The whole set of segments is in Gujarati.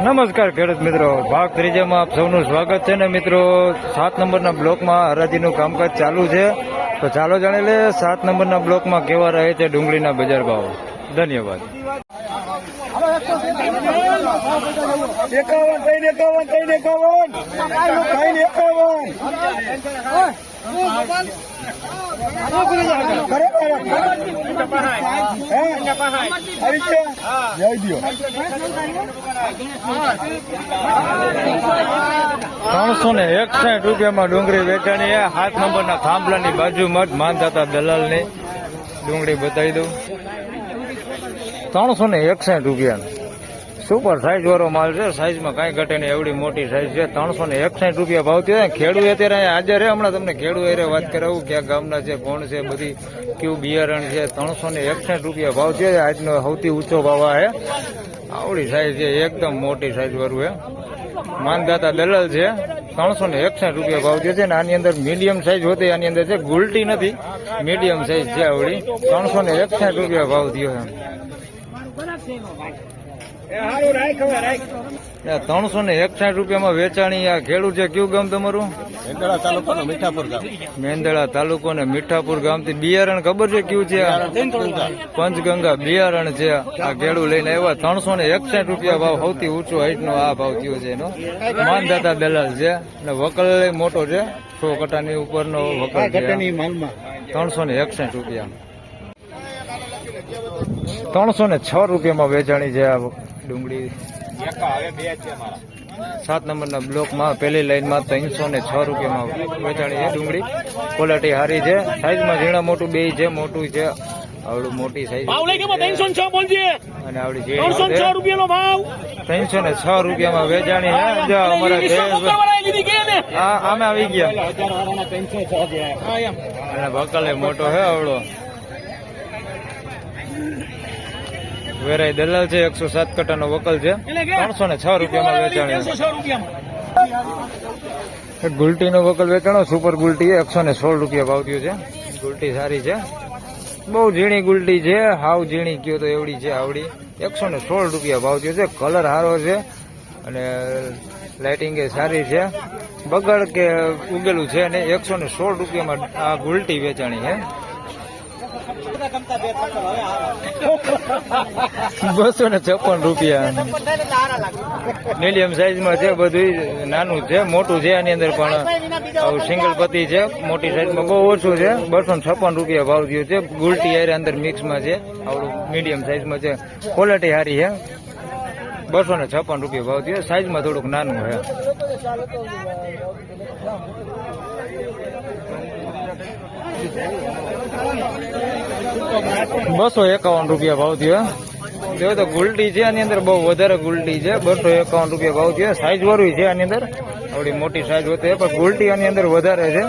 નમસ્કાર ખેડૂત મિત્રો, ભાગ ત્રીજામાં આપ સૌનું સ્વાગત છે ને મિત્રો. 7 નંબરના બ્લોકમાં હરાજીનું કામકાજ ચાલુ છે, તો ચાલો જાણી લે 7 નંબરના બ્લોકમાં કેવા રહે છે ડુંગળીના બજાર ભાવ. ધન્યવાદ. 361 રૂપિયામાં ડુંગળી વેચાણી. 7 નંબરના થાંભલાની બાજુમાં જ માનદાતા દલાલની ડુંગળી બતાવી દઉં. 361 રૂપિયા સુપર સાઈઝ વાળો માલ છે. સાઈઝમાં કાંઈ ઘટે નહીં, એવડી મોટી સાઈઝ છે. 361 રૂપિયા ભાવ થયો. ખેડૂત અત્યારે હાજર છે. હમણાં તમને ખેડૂત એરે વાત કરાવું ક્યાં ગામના છે, કોણ છે, બધી કેવું બિયારણ છે. 361 રૂપિયા ભાવ છે. આજનો સૌથી ઊંચો ભાવ છે. આવડી સાઈઝ છે, એકદમ મોટી સાઈઝ વાળું છે. માનદાતા દલાલ છે. 361 રૂપિયા ભાવ થયો છે ને આની અંદર મીડિયમ સાઈઝ હોતી, આની અંદર છે ગુલટી નથી, મીડિયમ સાઈઝ છે આવડી. 361 રૂપિયા ભાવ થયો છે. 361 રૂપિયામાં વેચાણી. આ ખેડૂત છે. કયું ગામ તમારું? મેંદળા તાલુકાનો મીઠાપુર ગામ. મેંદળા તાલુકો ને મીઠાપુર ગામથી. બિયારણ ખબર છે કયું છે? પંચગંગા બિયારણ છે. આ ખેડૂત લઈને આવ્યા. 361 રૂપિયા ભાવ, સૌથી ઊંચો હાઈટનો આ ભાવ થયો છે એનો. માનદાતા દલાલ છે ને વકલ મોટો છે. 100 કટાની ઉપરનો વકલ છે. 361 રૂપિયા. 306 રૂપિયામાં વેચાણી છે આ ડુંગળી. 7 નંબરના બ્લોકમાં પહેલી લાઈનમાં 306 રૂપિયામાં વેચાણી છે ડુંગળી. ક્વોલિટી સારી છે. સાઈઝમાં ઝીણા મોટું બે છે. મોટું છે આવડું મોટી સાઈઝ અને આવડી 306 રૂપિયામાં વેચાણી છે. અમારા આમે આવી ગયા અને બકલે મોટો છે આવડો. વેરાઈ દલાલ છે. 107 કટાનો વકલ છે. 306 રૂપિયામાં વેચાણી. ગુલટીનો વકલ વેચાણો. સુપર ગુલટી 116 રૂપિયા ભાવ થયો છે. ગુલટી સારી છે. બહુ ઝીણી ગુલટી છે. હાવ ઝીણી કયો તો એવડી છે આવડી. 116 રૂપિયા ભાવ થયો છે. કલર સારો છે અને લાઇટિંગ એ સારી છે. બગડ કે ઉગેલું છે અને 116 રૂપિયામાં આ ગુલટી વેચાણી છે. 256 રૂપિયા. મીડિયમ સાઈઝમાં છે. બધું નાનું છે, મોટું છે. આની અંદર પણ સિંગલ પતિ છે. મોટી સાઈઝમાં બહુ ઓછું છે. 256 રૂપિયા ભાવ થયો છે. ગુલટી હારે અંદર મિક્સમાં છે. આવડું મીડિયમ સાઈઝમાં છે. ક્વોલિટી સારી છે. 256 રૂપિયા ભાવ થયો. સાઈઝમાં થોડુંક નાનું છે. 251 રૂપિયા ભાવ થયો. જો તો ગુલટી છે આની અંદર, બહુ વધારે ગુલટી છે. 251 રૂપિયા ભાવ થયો. સાઈઝ વાળું છે આની અંદર, આવડી મોટી સાઈઝ હોતી પણ ગુલટી આની અંદર વધારે છે.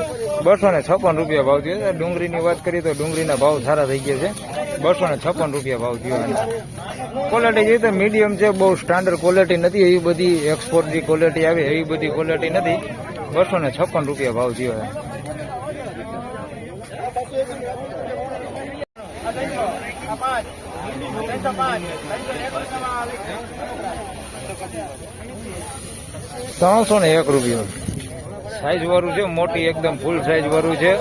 256 રૂપિયા ભાવ થયો. ડુંગળીની વાત કરીએ તો ડુંગળીના ભાવ સારા થઈ ગયા છે. 256 રૂપિયા ભાવ થયો. ક્વોલિટી જોઈએ તો મીડિયમ છે. બહુ સ્ટાન્ડર્ડ ક્વોલિટી નથી, એવી બધી એક્સપોર્ટ જે ક્વોલિટી આવે એવી બધી ક્વોલિટી નથી. 256 રૂપિયા ભાવ થયો. 301 રૂપિયા. સાઈઝ વાળું છે. મોટી એકદમ ફૂલ સાઈઝ વાળું છે.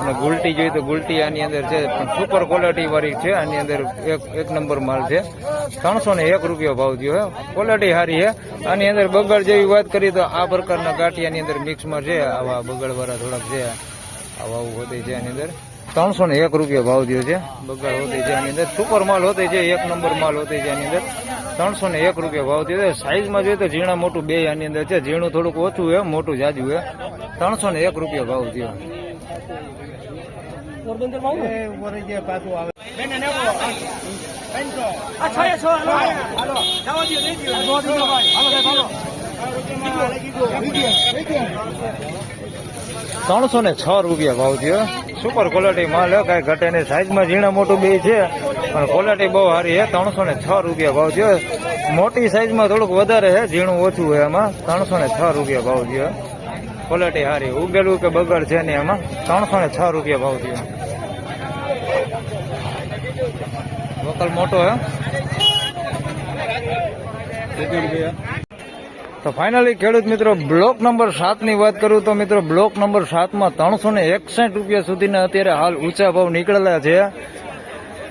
અને ગુલટી જોઈએ તો ગુલટી આની અંદર છે, પણ સુપર ક્વોલિટી વાળી છે. આની અંદર એક નંબર માલ છે. 301 રૂપિયા ભાવ થયો. ક્વોલિટી સારી છે. આની અંદર બગડ જેવી વાત કરીએ તો આ પ્રકારના ગાંઠિયાની અંદર મિક્સમાં છે. આવા બગડ વાળા થોડાક છે. આવા હોતી છે આની અંદર. 301 રૂપિયા ભાવ થયો છે. બગાડ હોતી છે આની અંદર. સુપર માલ હોતી છે. એક નંબર માલ હોતી છે આની અંદર. 301 રૂપિયા ભાવ થયો છે. સાઈઝમાં જોઈએ તો ઝીણા મોટું બે આની અંદર છે. ઝીણું થોડુંક ઓછું છે, મોટું જાજુ છે. 301 રૂપિયા ભાવ થયો. $306 રૂપિયા ભાવ થયો. સુપર ક્વોલિટી માલ હે, કઈ ઘટે નહીં. સાઈઝમાં ઝીણા મોટું બે છે પણ ક્વોલિટી બહુ સારી છે. 306 રૂપિયા ભાવ થયો. મોટી સાઈઝમાં થોડુંક વધારે છે, ઝીણું ઓછું છે એમાં. 306 રૂપિયા ભાવ થયો. ક્વોલિટી સારી. ઉગેલું કે બગડ છે નહીં એમાં. 306 રૂપિયા ભાવ થયો. વકલ મોટો હે. તો ફાઇનલી ખેડૂત મિત્રો બ્લોક નંબર 7 ની વાત કરું તો મિત્રો બ્લોક નંબર 7 માં 361 રૂપિયા સુધીના અત્યારે હાલ ઊંચા ભાવ નીકળેલા છે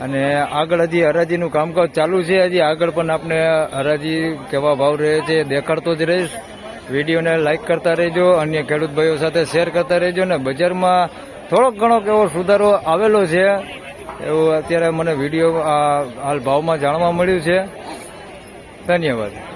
અને આગળ હજી હરાજીનું કામકાજ ચાલુ છે. હજી આગળ પણ આપણે હરાજી કેવા ભાવ રહે છે દેખાડતો જ રહીશ. વિડીયોને લાઇક કરતા રહેજો, અન્ય ખેડૂત ભાઈઓ સાથે શેર કરતા રહેજો ને બજારમાં થોડોક ઘણો એવો સુધારો આવેલો છે એવું અત્યારે મને વિડીયો હાલ ભાવમાં જાણવા મળ્યું છે. ધન્યવાદ.